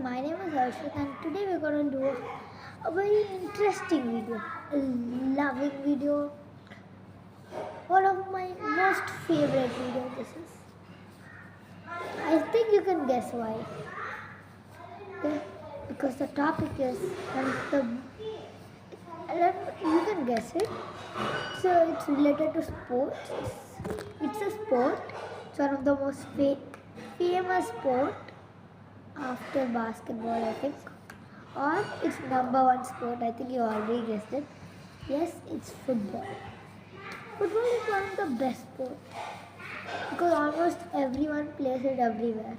my name is Harshit and today we're going to do a very interesting video, a loving video, one of my most favorite videos this is. I think you can guess why. Okay? Because the topic is, you can guess it. So it's related to sports. It's a sport. It's one of the most famous sport after basketball, I think, or it's number one sport. I think you already guessed it. Yes, it's football. Football is one of the best sports because almost everyone plays it everywhere.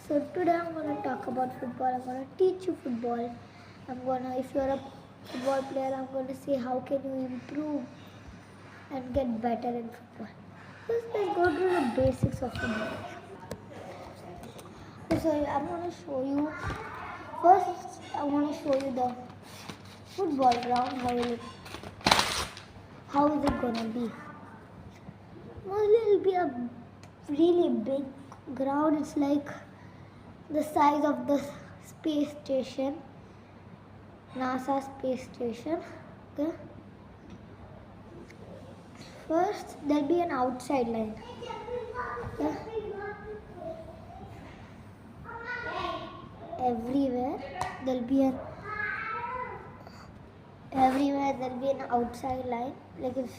So today I'm going to talk about football. I'm going to teach you football. If you're a football player, I'm going to say how can you improve and get better in football. First, let's go through the basics of football. So I'm going to show you, first I want to show you the football ground, how is it going to be. Mostly it will be a really big ground. It's like the size of the space station, NASA space station. Okay. First there'll be an outside line. Okay. Everywhere there'll be an outside line. Like if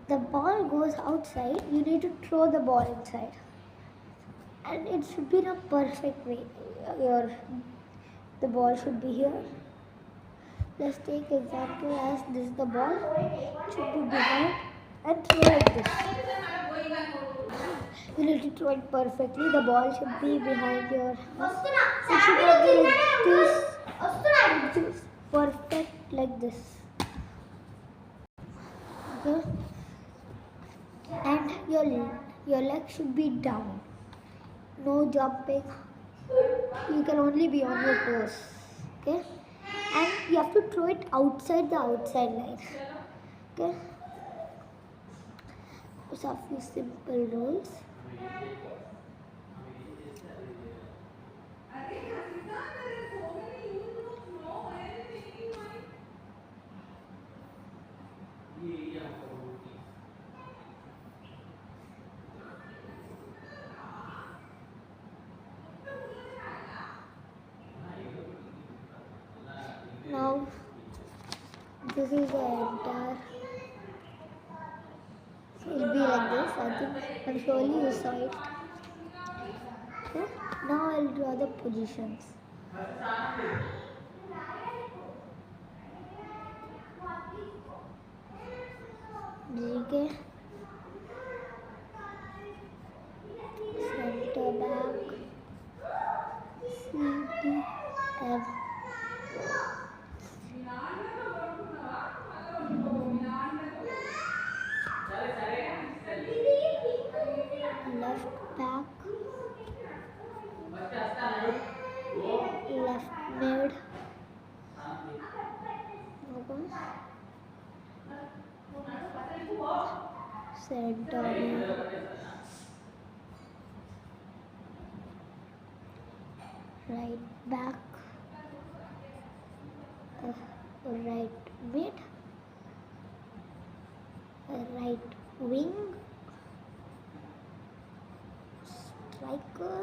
the ball goes outside, you need to throw the ball inside, and it should be in a perfect way. The ball should be here. Let's take example as this is the ball. It should be behind and throw like this. You need to throw it perfectly. The ball should be behind your house. It should not be like this. Perfect like this. Okay. And your leg should be down. No jumping. You can only be on your toes. Okay. And you have to throw it outside the outside line. Okay. So a few simple rules. Now this is the entire. So it will be like this. I think I'm surely you saw it. Okay. Now I'll draw the positions. Okay. Center back. CDF. Left back, left mid, center mid, right back, right mid, right wing, striker,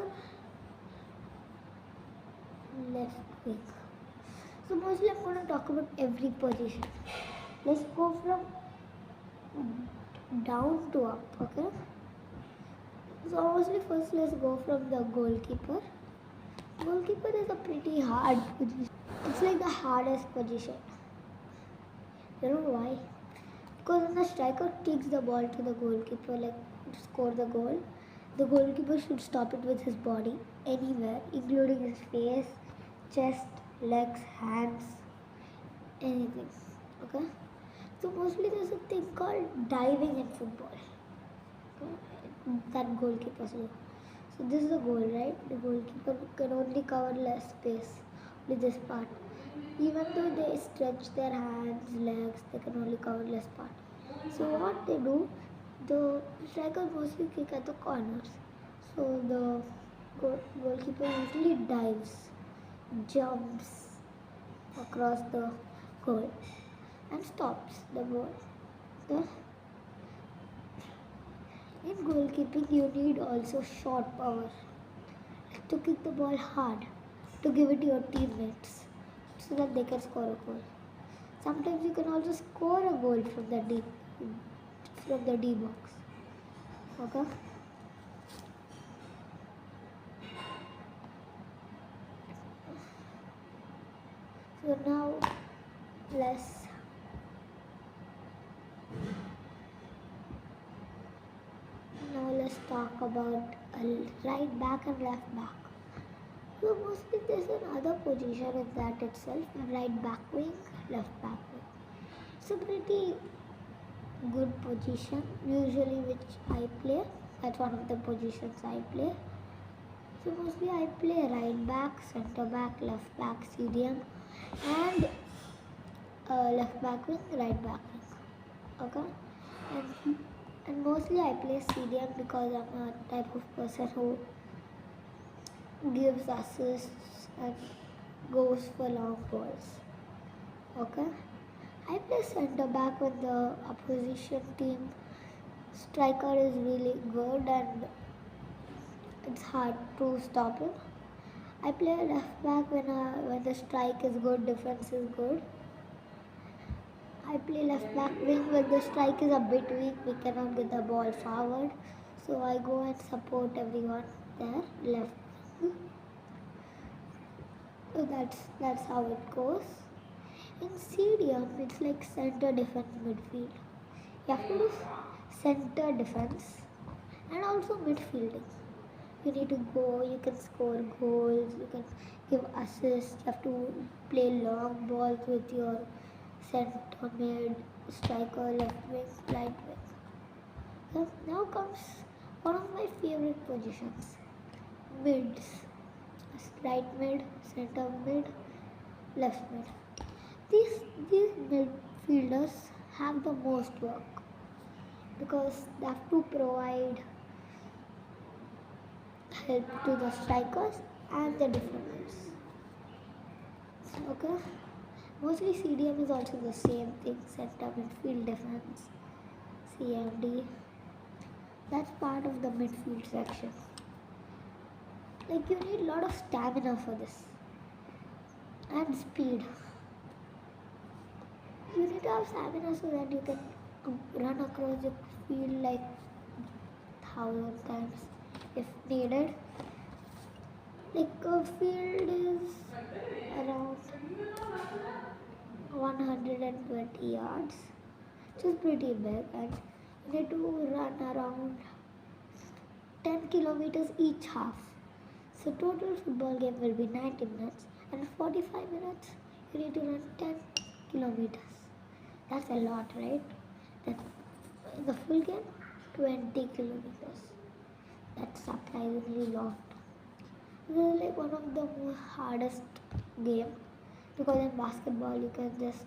left wing. So mostly I'm going to talk about every position. Let's go from down to up, okay? So mostly first let's go from the goalkeeper. Goalkeeper is a pretty hard position. It's like the hardest position. You know why? Because when the striker kicks the ball to the goalkeeper, like to score the goal, the goalkeeper should stop it with his body anywhere, including his face, chest, legs, hands, anything. Okay? So mostly there's a thing called diving in football. Okay? That goalkeepers do. So this is the goal, right? The goalkeeper can only cover less space with this part. Even though they stretch their hands, legs, they can only cover less part. So what they do, the strikers mostly kick at the corners. So the Goalkeeper usually dives, jumps across the goal and stops the ball. The, in goalkeeping, you need also shot power to kick the ball hard, to give it to your teammates so that they can score a goal. Sometimes you can also score a goal from the D box. Okay? So let's let's talk about right back and left back. So mostly there's another position in that itself, right back wing, left back wing. It's a pretty good position usually which I play. That's one of the positions I play. So mostly I play right back, center back, left back, CDM and left back wing, right back wing. Okay? And mostly I play CDM because I'm a type of person who gives assists and goes for long balls. Okay? I play center back when the opposition team striker is really good and it's hard to stop him. I play left back when the strike is good, defense is good. I play left back wing when the strike is a bit weak, we cannot get the ball forward. So I go and support everyone there, left wing. So that's how it goes. In CDM, it's like center defense midfield. You have to do center defense and also midfielding. You need to go, you can score goals, you can give assists, you have to play long balls with your center mid, striker, left wing, right wing. Now comes one of my favorite positions, mids. Right mid, center mid, left mid. These midfielders have the most work because they have to provide help to the strikers and the defenders. Okay? Mostly CDM is also the same thing, center midfield defense, CMD. That's part of the midfield section. Like you need a lot of stamina for this and speed. You need to have stamina so that you can run across the field like 1,000 times if needed. Like a field is around 120 yards, which is pretty big, and you need to run around 10 kilometers each half. So total football game will be 90 minutes, and 45 minutes you need to run 10 kilometers. That's a lot, right? The full game, 20 kilometers. That's surprisingly lot. This is like one of the hardest game because in basketball you can just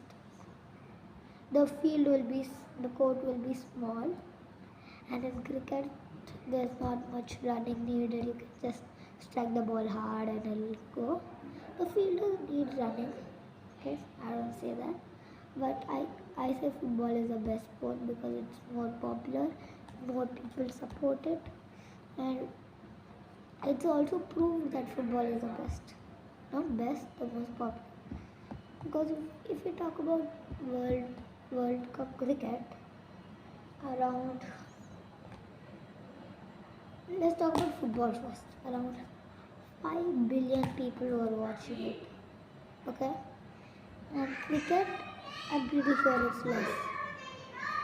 the court will be small, and in cricket there's not much running needed. You can just strike the ball hard and it'll go. The field doesn't need running. Okay, I don't say that, but I say football is the best sport because it's more popular, more people support it, and it's also proved that football is the best. Not best, the most popular. Because if we talk about World Cup cricket, around let's talk about football first. Around 5 billion people were watching it. Okay? And cricket, I'm pretty sure it's less.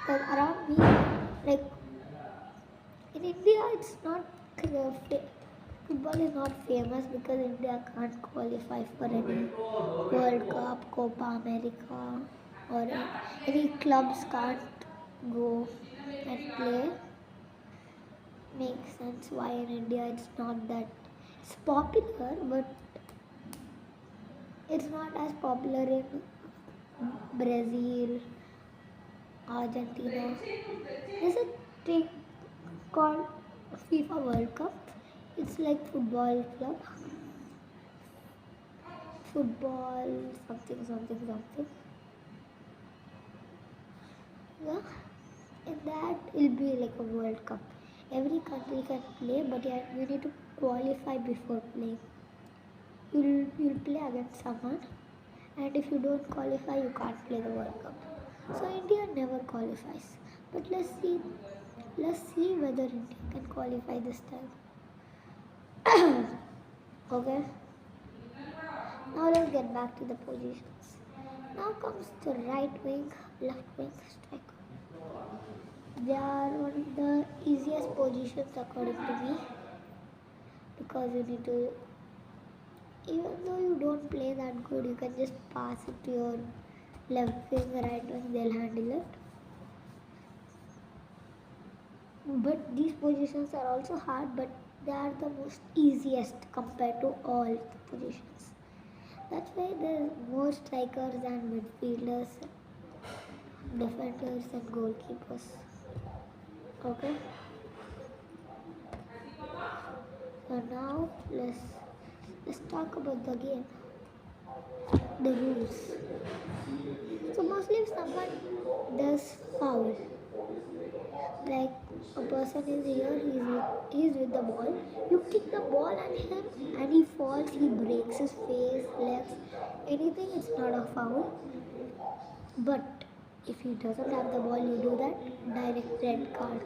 Because around me, like in India, it's not football is not famous because India can't qualify for any World Cup, Copa America, or any clubs can't go and play. Makes sense why in India it's not that it's popular, but it's not as popular in Brazil, Argentina. There's a thing called FIFA World Cup. It's like football club, football something something something. Yeah, and that will be like a World Cup. Every country can play, but yeah, you need to qualify before playing. You'll play against someone, and if you don't qualify, you can't play the World Cup. So India never qualifies. But let's see whether India can qualify this time. Okay. Now let's get back to the positions. Now comes the right wing, left wing, striker. They are one of the easiest positions according to me, because you need to, even though you don't play that good, you can just pass it to your left wing, right wing, they'll handle it. But these positions are also hard, but they are the most easiest compared to all the positions. That's why there's more strikers than midfielders, defenders and goalkeepers. Okay. So now let's talk about the game, the rules. So mostly if someone does foul, like a person is here, he's with the ball, you kick the ball at him and he falls, he breaks his face, legs, anything, it's not a foul. But if he doesn't have the ball, you do that, direct red card.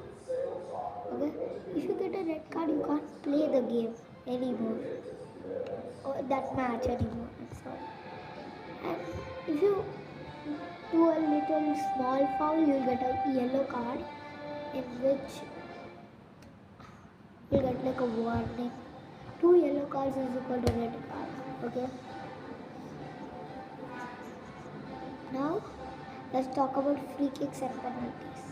Okay? If you get a red card, you can't play the game anymore, or that match anymore. I'm sorry. And if you do a little small foul, you'll get a yellow card, in which you'll get like a warning. 2 yellow cards is equal to red card. Okay. Now let's talk about free kicks and penalties.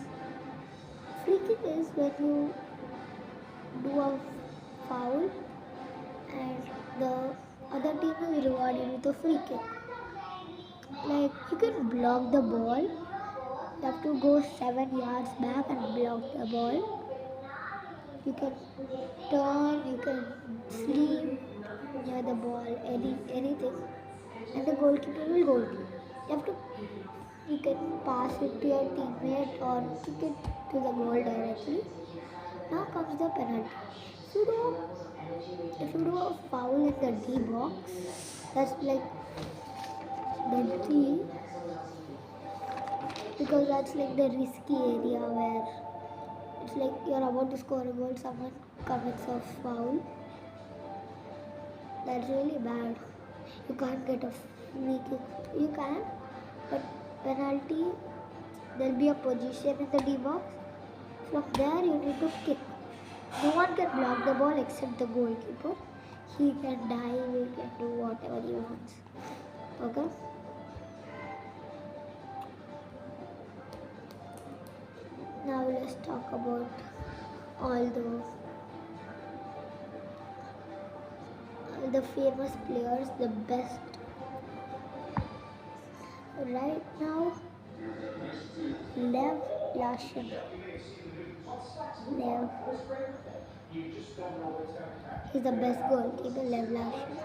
Free kick is when you do a foul and the other team is rewarded with a free kick. Like you can block the ball. You have to go 7 yards back and block the ball. You can turn, you can sleep near the ball, anything, and the goalkeeper will goal you. You have to, you can pass it to your teammate or kick it to the goal directly. Now comes the penalty. If you do a foul in the D box, that's like the D, because that's like the risky area where it's like you're about to score a goal, someone commits a foul. That's really bad. You can't get a free kick. You can, but penalty, there'll be a position in the D box. From there, you need to kick. No one can block the ball except the goalkeeper. He can dive, he can do whatever he wants. Okay? Now let's talk about all the famous players, the best. Right now, Lev Yashin. Lev. He's the best goalkeeper, Lev Yashin.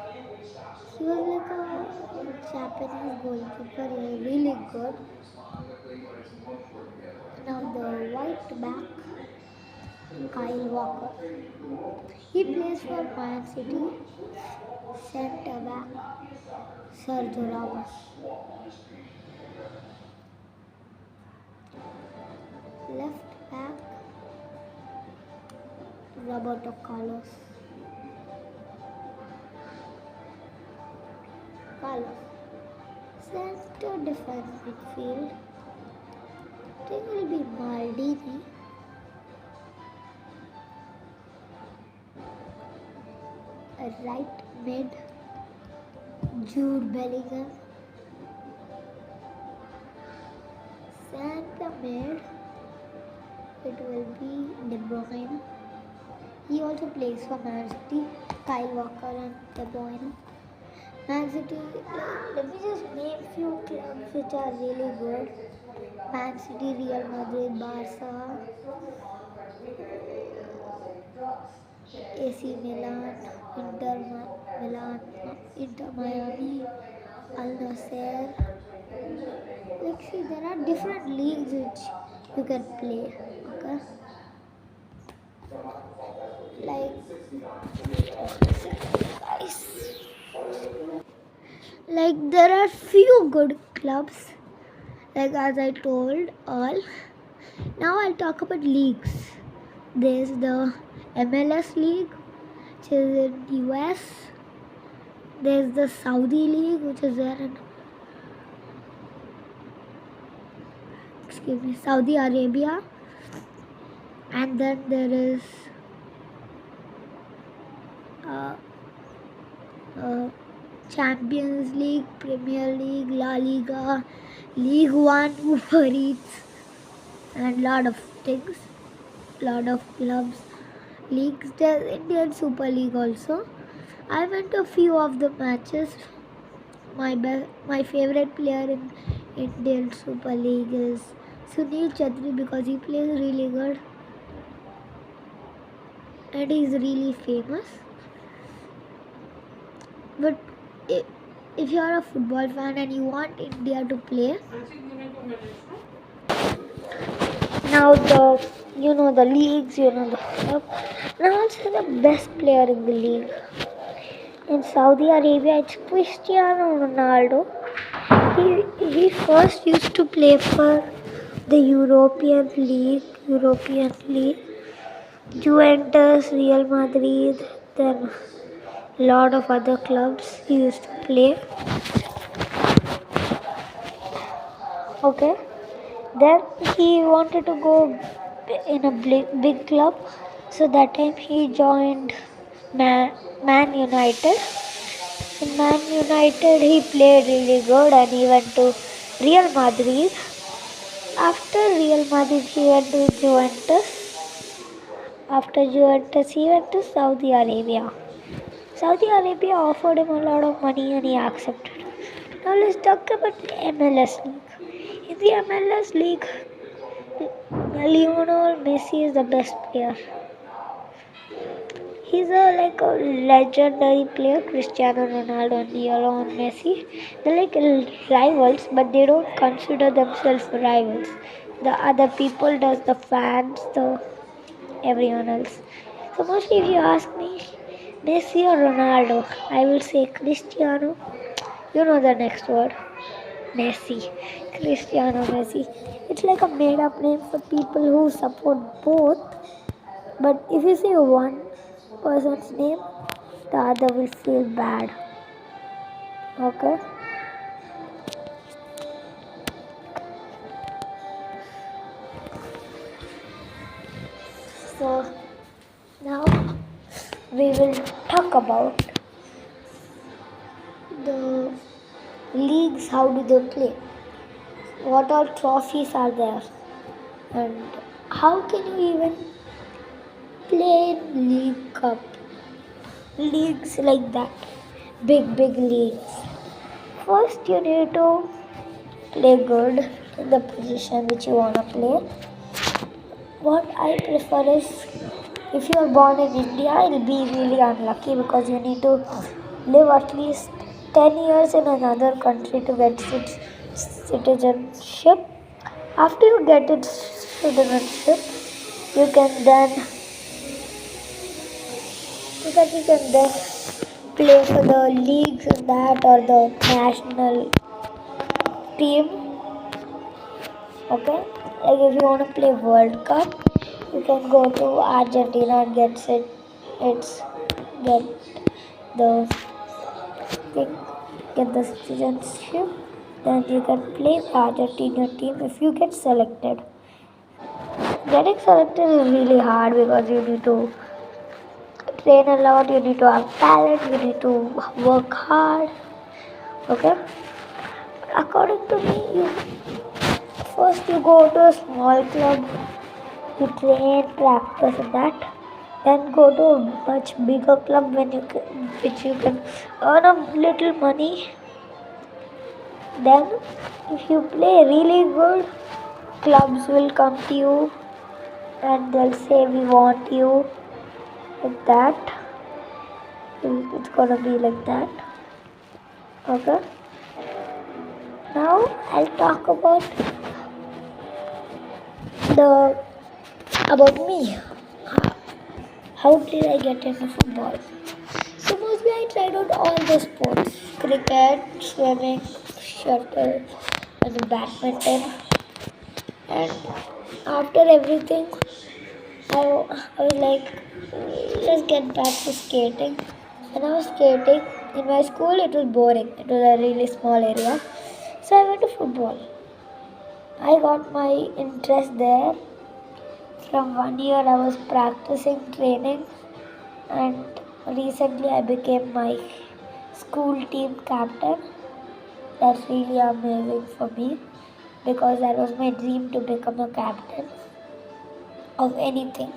He was like a Japanese goalkeeper, he was really good. Now the white back, Kyle Walker. He plays for Man City. Centre back, Sergio Ramos. Left back, Roberto Carlos. Center defense midfield, I think it will be Maldini. Right mid, Jude Bellingham. Center mid, it will be De Bruyne. He also plays for Man City, Kyle Walker and De Bruyne. Man City, let me just name few clubs which are really good. Man City, Real Madrid, Barca. AC Milan, Milan, Inter Miami, Al Nasser. Like see, there are different leagues which you can play. Okay, like there are few good clubs. Like as I told all. Now I'll talk about leagues. There's the MLS league, which is in US. There's the Saudi league, which is there in Saudi Arabia. And then there is Champions League, Premier League, La Liga, League One, Uber Eats, and lot of things, lot of clubs, leagues. There's Indian Super League also. I went to a few of the matches. My favorite player in Indian Super League is Sunil Chhetri because he plays really good and he's really famous. But if you are a football fan and you want India to play, now the leagues, the club. Now also the best player in the league. In Saudi Arabia, it's Cristiano Ronaldo. He first used to play for the European League, Juventus, Real Madrid, then a lot of other clubs he used to play. Okay. Then he wanted to go in a big club, so that time he joined Man United. In Man United, he played really good and he went to Real Madrid. After Real Madrid, he went to Juventus. After Juventus, he went to Saudi Arabia. Saudi Arabia offered him a lot of money and he accepted. Now let's talk about the MLS League. In the MLS League, Lionel Messi is the best player. He's a legendary player. Cristiano Ronaldo and Lionel Messi. They're like rivals, but they don't consider themselves rivals. The other people does, the fans, everyone else. So mostly if you ask me, Messi or Ronaldo, I will say Cristiano. You know the next word. Messi. Cristiano Messi. It's like a made up name for people who support both. But if you say one person's name, the other will feel bad. Okay? So now we will talk about the leagues, how do they play, what all trophies are there, and how can you even play league cup, leagues like that, big leagues. First you need to play good in the position which you want to play. What I prefer is, if you are born in India, it will be really unlucky because you need to live at least 10 years in another country to get its citizenship. After you get its citizenship, you can then play for the leagues in that or the national team. Okay? Like if you want to play World Cup, you can go to Argentina and get the citizenship. Then you can play the Argentina team if you get selected. Getting selected is really hard because you need to train a lot, you need to have talent, you need to work hard. Okay? According to me, first you go to a small club, you train, practice and that. Then go to a much bigger club which you can earn a little money. Then if you play really good, clubs will come to you and they'll say we want you. like that. It's gonna be like that. Okay. Now I'll talk the about me. How did I get into football? So mostly I tried out all the sports: cricket, swimming, shuttle, and badminton. And after everything, I was like, let's get back to skating. When I was skating in my school, it was boring. It was a really small area, so I went to football. I got my interest there. From 1 year, I was practicing, training, and recently I became my school team captain. That's really amazing for me because that was my dream to become a captain of anything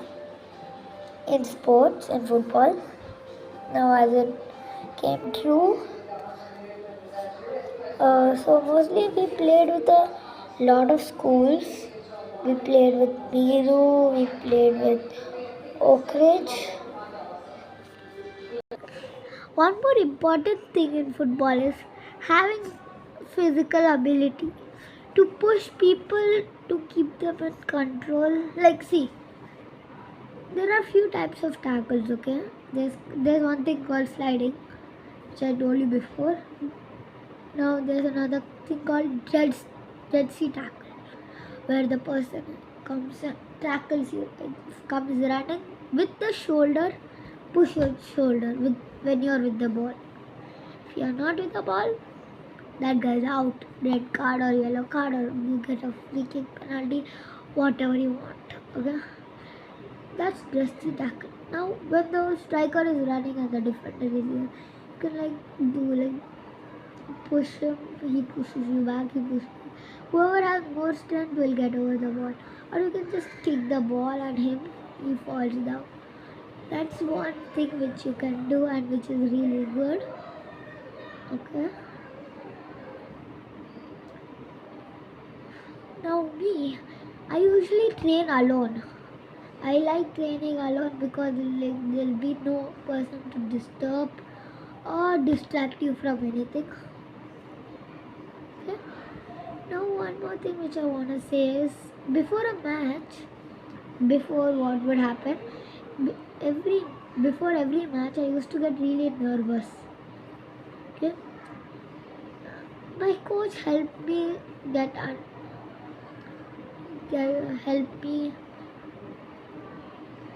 in sports and football. Now, as it came true, so mostly we played with a lot of schools. We played with Miru, we played with Oak Ridge. One more important thing in football is having physical ability to push people to keep them in control. Like, see, there are few types of tackles. Okay, there's one thing called sliding, which I told you before. Now there's another thing called Red Sea tackle, where the person comes and tackles you, comes running with the shoulder, push your shoulder when you're with the ball. If you're not with the ball, that guy's out. Red card or yellow card, or you get a free kick, penalty, whatever you want. Okay, that's just the tackle. Now, when the striker is running and the defender is here, you can push him. He pushes you back. He pushes you. Whoever has more strength will get over the ball, or you can just kick the ball and he falls down. That's one thing which you can do and which is really good. Okay. Now me, I usually train alone. I like training alone because there'll be no person to disturb or distract you from anything. Okay. Now one more thing which I want to say is before a match, before what would happen, before every match I used to get really nervous. Okay. My coach helped me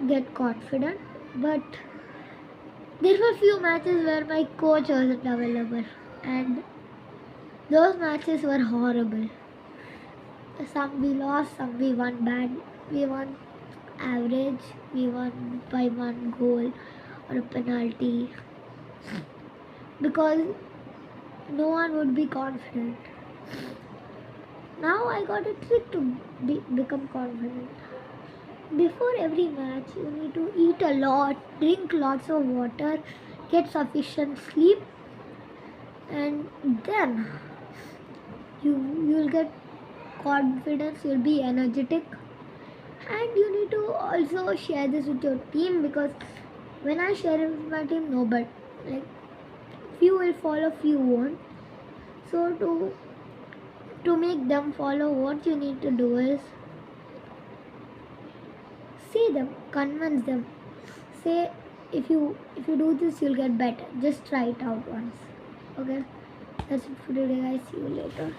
get confident, but there were few matches where my coach wasn't available, and those matches were horrible. Some we lost, some we won bad. We won average, we won by one goal or a penalty because no one would be confident. Now I got a trick to become confident. Before every match, you need to eat a lot, drink lots of water, get sufficient sleep, and then you'll get confidence, you'll be energetic. And you need to also share this with your team, because when I share it with my team, nobody, like, few will follow, few won't. So to make them follow, what you need to do is see them, convince them. Say, if you do this, you'll get better. Just try it out once. Okay, that's it for today, guys. See you later.